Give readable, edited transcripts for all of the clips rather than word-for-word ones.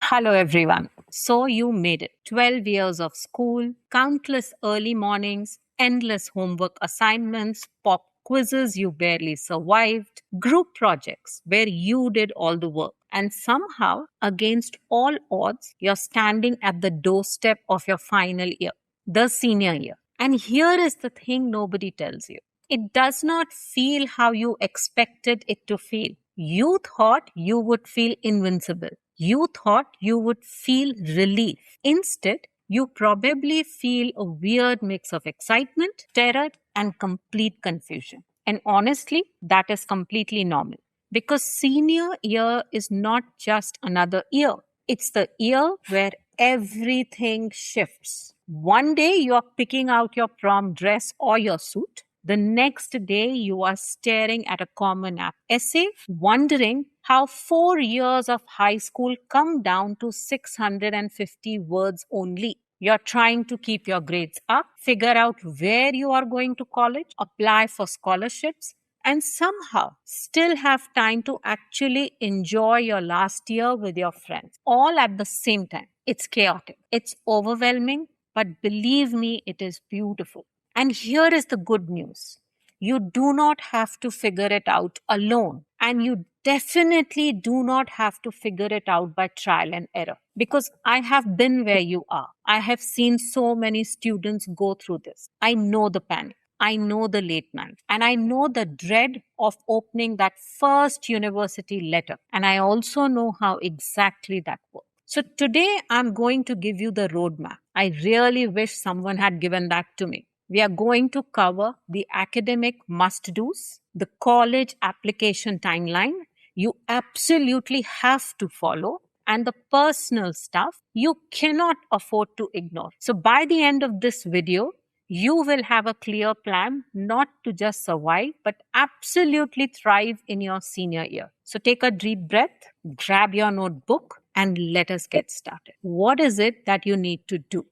Hello, everyone. So you made it. 12 years of school, countless early mornings, endless homework assignments, pop quizzes you barely survived, group projects where you did all the work. And somehow, against all odds, you're standing at the doorstep of your final year, the senior year. And here is the thing nobody tells you. It does not feel how you expected it to feel. You thought you would feel invincible. You thought you would feel relief. Instead, you probably feel a weird mix of excitement, terror, and complete confusion. And honestly, that is completely normal because senior year is not just another year. It's the year where everything shifts. One day you are picking out your prom dress or your suit. The next day, you are staring at a Common App essay, wondering how 4 years of high school come down to 650 words only. You're trying to keep your grades up, figure out where you are going to college, apply for scholarships, and somehow still have time to actually enjoy your last year with your friends, all at the same time. It's chaotic, it's overwhelming, but believe me, it is beautiful. And here is the good news. You do not have to figure it out alone. And you definitely do not have to figure it out by trial and error. Because I have been where you are. I have seen so many students go through this. I know the panic. I know the late night. And I know the dread of opening that first university letter. And I also know how exactly that works. So today I'm going to give you the roadmap. I really wish someone had given that to me. We are going to cover the academic must do's, the college application timeline you absolutely have to follow, and the personal stuff you cannot afford to ignore. So, by the end of this video, you will have a clear plan not to just survive, but absolutely thrive in your senior year. So, take a deep breath, grab your notebook, and let us get started. What is it that you need to do?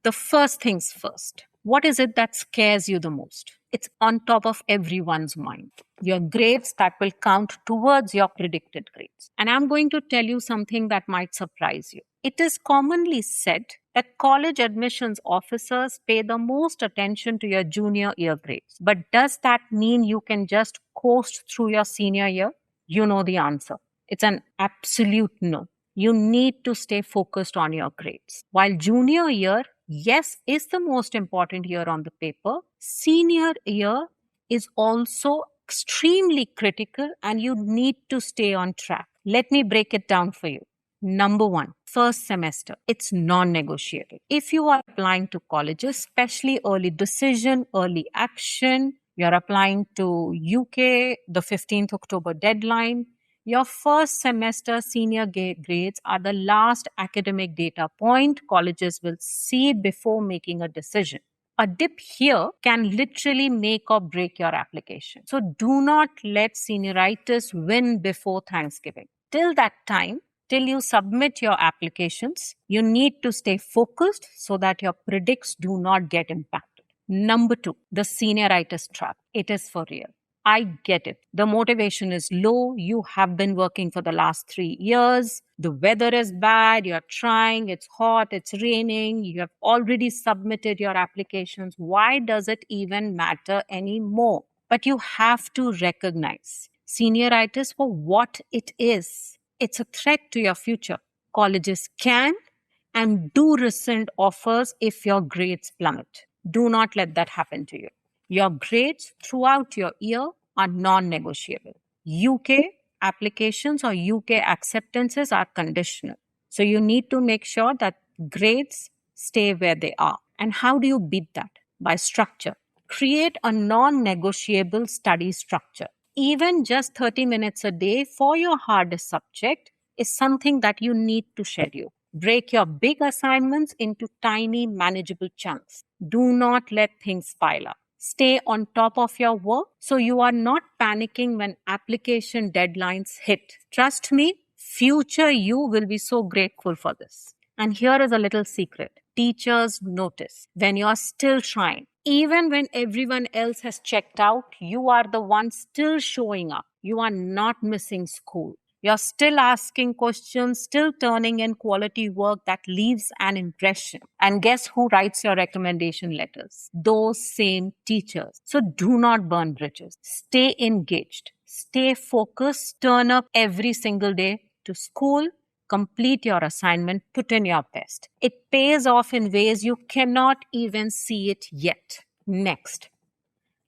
The first things first. What is it that scares you the most? It's on top of everyone's mind. Your grades that will count towards your predicted grades. And I'm going to tell you something that might surprise you. It is commonly said that college admissions officers pay the most attention to your junior year grades. But does that mean you can just coast through your senior year? You know the answer. It's an absolute no. You need to stay focused on your grades. While junior year, yes, is the most important year on the paper, senior year is also extremely critical and you need to stay on track. Let me break it down for you. Number one, first semester, it's non negotiable. If you are applying to colleges, especially early decision, early action, you're applying to UK, the 15th October deadline, your first semester senior grades are the last academic data point colleges will see before making a decision. A dip here can literally make or break your application. So do not let senioritis win before Thanksgiving. Till that time, till you submit your applications, you need to stay focused so that your predicts do not get impacted. Number two, the senioritis trap. It is for real. I get it. The motivation is low. You have been working for the last 3 years. The weather is bad. You're trying. It's hot. It's raining. You have already submitted your applications. Why does it even matter anymore? But you have to recognize senioritis for what it is. It's a threat to your future. Colleges can and do rescind offers if your grades plummet. Do not let that happen to you. Your grades throughout your year are non-negotiable. UK applications or UK acceptances are conditional. So you need to make sure that grades stay where they are. And how do you beat that? By structure. Create a non-negotiable study structure. Even just 30 minutes a day for your hardest subject is something that you need to schedule. Break your big assignments into tiny, manageable chunks. Do not let things pile up. Stay on top of your work so you are not panicking when application deadlines hit. Trust me, future you will be so grateful for this. And here is a little secret. Teachers notice when you are still trying. Even when everyone else has checked out, you are the one still showing up. You are not missing school. You're still asking questions, still turning in quality work that leaves an impression. And guess who writes your recommendation letters? Those same teachers. So do not burn bridges. Stay engaged. Stay focused. Turn up every single day to school. Complete your assignment. Put in your best. It pays off in ways you cannot even see it yet. Next,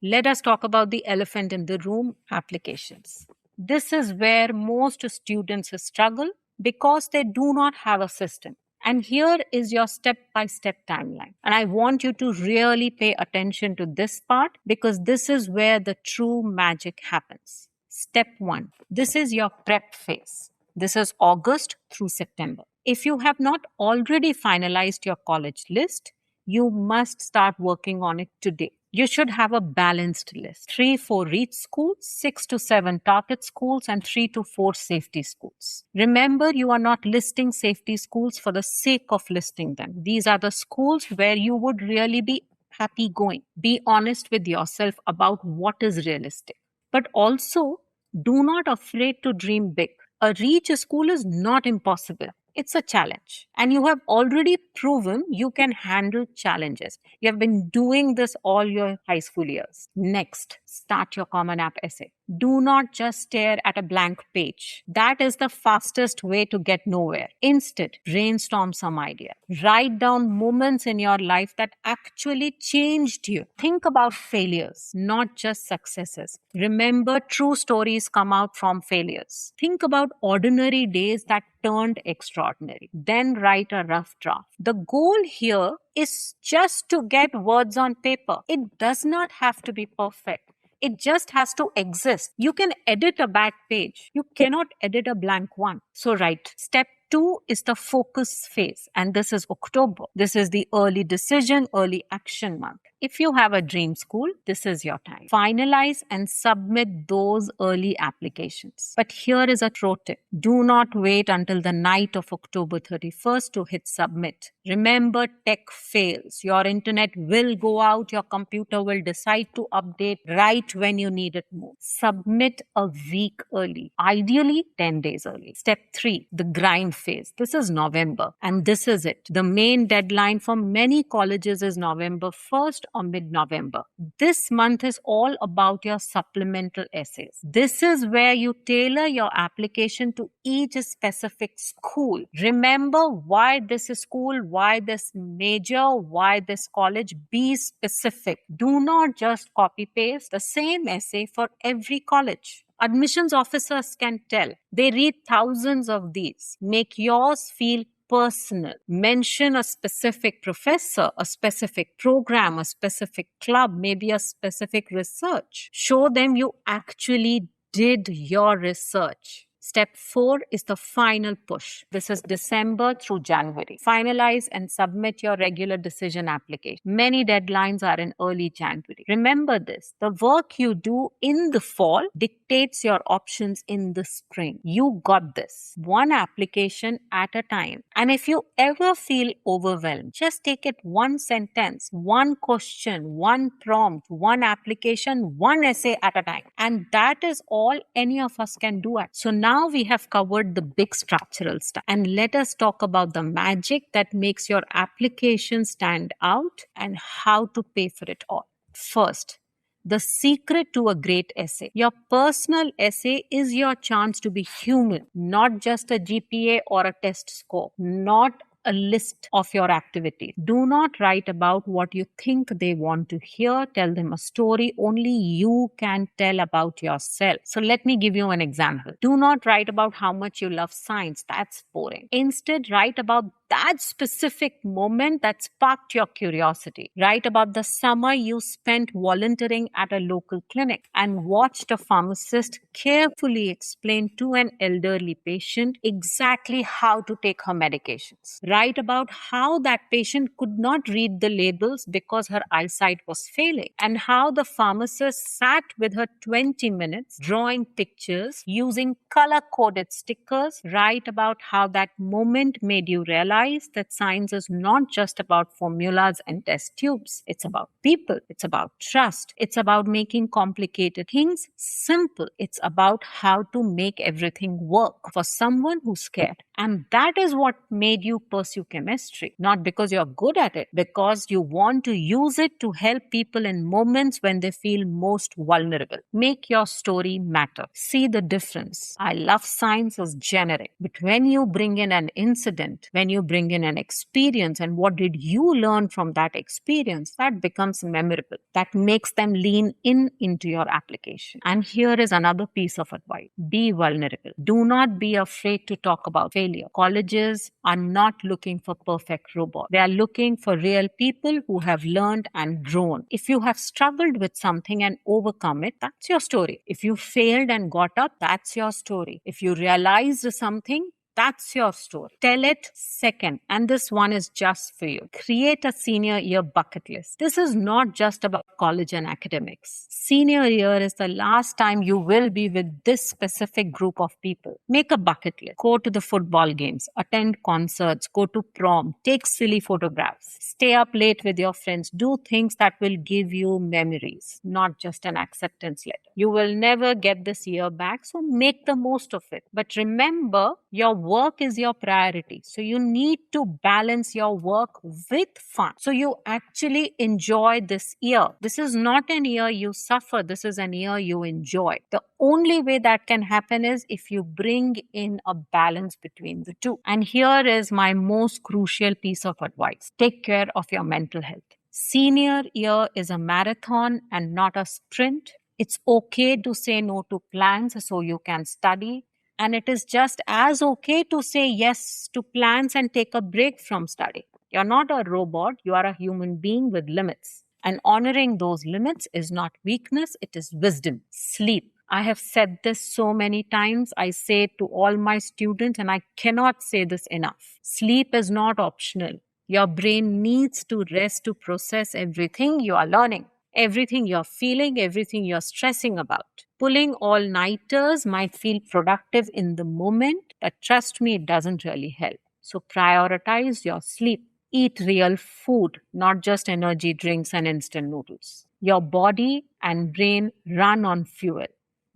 let us talk about the elephant in the room, applications. This is where most students struggle because they do not have a system. And here is your step by step timeline. And I want you to really pay attention to this part because this is where the true magic happens. Step 1. This is your prep phase. This is August through September. If you have not already finalized your college list, you must start working on it today. You should have a balanced list. 3 4 reach schools, 6 to 7 target schools, and 3 to 4 safety schools. Remember, you are not listing safety schools for the sake of listing them. These are the schools where you would really be happy going. Be honest with yourself about what is realistic. But also, do not afraid to dream big. A reach school is not impossible. It's a challenge. And you have already proven you can handle challenges. You have been doing this all your high school years. Next, start your Common App essay. Do not just stare at a blank page. That is the fastest way to get nowhere. Instead, brainstorm some idea. Write down moments in your life that actually changed you. Think about failures, not just successes. Remember, true stories come out from failures. Think about ordinary days that turned extraordinary. Then write a rough draft. The goal here is just to get words on paper. It does not have to be perfect. It just has to exist. You can edit a bad page. You cannot edit a blank one. So write. Step 2 is the focus phase, and this is October. This is the early decision, early action month. If you have a dream school, this is your time. Finalize and submit those early applications. But here is a pro tip. Do not wait until the night of October 31st to hit submit. Remember, tech fails. Your internet will go out. Your computer will decide to update right when you need it more. Submit a week early, ideally 10 days early. Step 3, the grind phase. This is November, and this is it. The main deadline for many colleges is November 1st or mid-November. This month is all about your supplemental essays. This is where you tailor your application to each specific school. Remember why this school, why this major, why this college. Be specific. Do not just copy paste the same essay for every college. Admissions officers can tell. They read thousands of these. Make yours feel personal. Mention a specific professor, a specific program, a specific club, maybe a specific research. Show them you actually did your research. Step 4 is the final push. This is December through January. Finalize and submit your regular decision application. Many deadlines are in early January. Remember this. The work you do in the fall dictates your options in the spring. You got this. One application at a time. And if you ever feel overwhelmed, just take it one sentence, one question, one prompt, one application, one essay at a time. And that is all any of us can do. So now we have covered the big structural stuff, and let us talk about the magic that makes your application stand out and how to pay for it all. First, the secret to a great essay. Your personal essay is your chance to be human, not just a GPA or a test score, not a list of your activities. Do not write about what you think they want to hear. Tell them a story only you can tell about yourself. So let me give you an example. Do not write about how much you love science. That's boring. Instead, write about that specific moment that sparked your curiosity. Write about the summer you spent volunteering at a local clinic and watched a pharmacist carefully explain to an elderly patient exactly how to take her medications. Write about how that patient could not read the labels because her eyesight was failing, and how the pharmacist sat with her 20 minutes drawing pictures using color coded stickers. Write about how that moment made you realize that science is not just about formulas and test tubes. It's about people, it's about trust, it's about making complicated things simple, it's about how to make everything work for someone who's scared. And that is what made you pursue chemistry, not because you're good at it, because you want to use it to help people in moments when they feel most vulnerable. Make your story matter. See the difference. I love science as generic, but when you bring in an incident, when you bring in an experience, and what did you learn from that experience, that becomes memorable. That makes them lean in into your application. And here is another piece of advice. Be vulnerable. Do not be afraid to talk about failure. Colleges are not looking for perfect robots. They are looking for real people who have learned and grown. If you have struggled with something and overcome it, that's your story. If you failed and got up, that's your story. If you realized something, that's your story. Tell it second. And this one is just for you. Create a senior year bucket list. This is not just about college and academics. Senior year is the last time you will be with this specific group of people. Make a bucket list. Go to the football games, attend concerts, go to prom, take silly photographs, stay up late with your friends, do things that will give you memories, not just an acceptance letter. You will never get this year back, so make the most of it. But remember, your work is your priority. So you need to balance your work with fun. So you actually enjoy this year. This is not an year you suffer. This is an year you enjoy. The only way that can happen is if you bring in a balance between the two. And here is my most crucial piece of advice. Take care of your mental health. Senior year is a marathon and not a sprint. It's okay to say no to plans so you can study. And it is just as okay to say yes to plans and take a break from study. You're not a robot, you are a human being with limits. And honoring those limits is not weakness, it is wisdom. Sleep. I have said this so many times. I say it to all my students, and I cannot say this enough. Sleep is not optional. Your brain needs to rest to process everything you are learning, everything you're feeling, everything you're stressing about. Pulling all-nighters might feel productive in the moment, but trust me, it doesn't really help. So prioritize your sleep. Eat real food, not just energy drinks and instant noodles. Your body and brain run on fuel.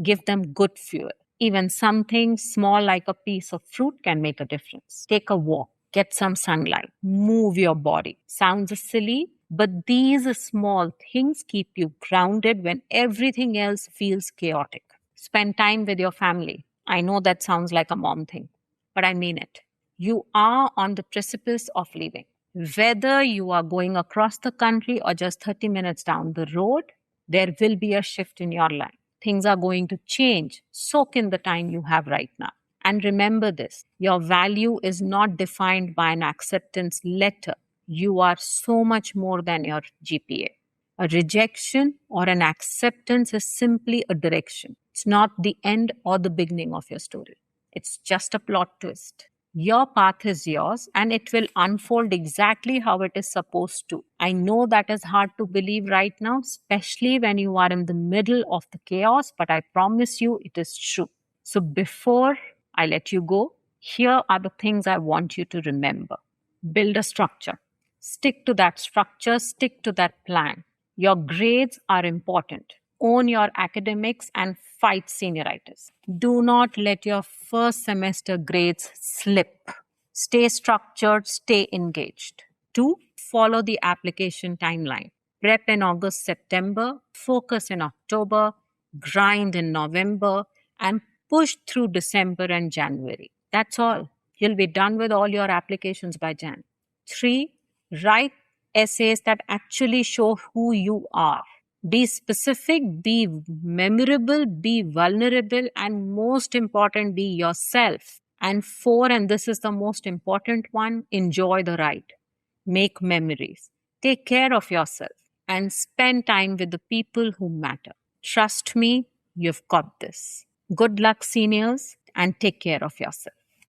Give them good fuel. Even something small like a piece of fruit can make a difference. Take a walk. Get some sunlight. Move your body. Sounds silly, but these small things keep you grounded when everything else feels chaotic. Spend time with your family. I know that sounds like a mom thing, but I mean it. You are on the precipice of leaving. Whether you are going across the country or just 30 minutes down the road, there will be a shift in your life. Things are going to change. Soak in the time you have right now. And remember this, your value is not defined by an acceptance letter. You are so much more than your GPA. A rejection or an acceptance is simply a direction. It's not the end or the beginning of your story. It's just a plot twist. Your path is yours and it will unfold exactly how it is supposed to. I know that is hard to believe right now, especially when you are in the middle of the chaos, but I promise you it is true. So before I let you go, here are the things I want you to remember. Build a structure. Stick to that structure, stick to that plan. Your grades are important. Own your academics and fight senioritis. Do not let your first semester grades slip. Stay structured, stay engaged. 2. Follow the application timeline. Prep in August, September, focus in October, grind in November, and push through December and January. That's all. You'll be done with all your applications by Jan. 3. Write essays that actually show who you are. Be specific, be memorable, be vulnerable, and most important, be yourself. And 4, and this is the most important one, enjoy the ride. Make memories. Take care of yourself and spend time with the people who matter. Trust me, you've got this. Good luck, seniors, and take care of yourself.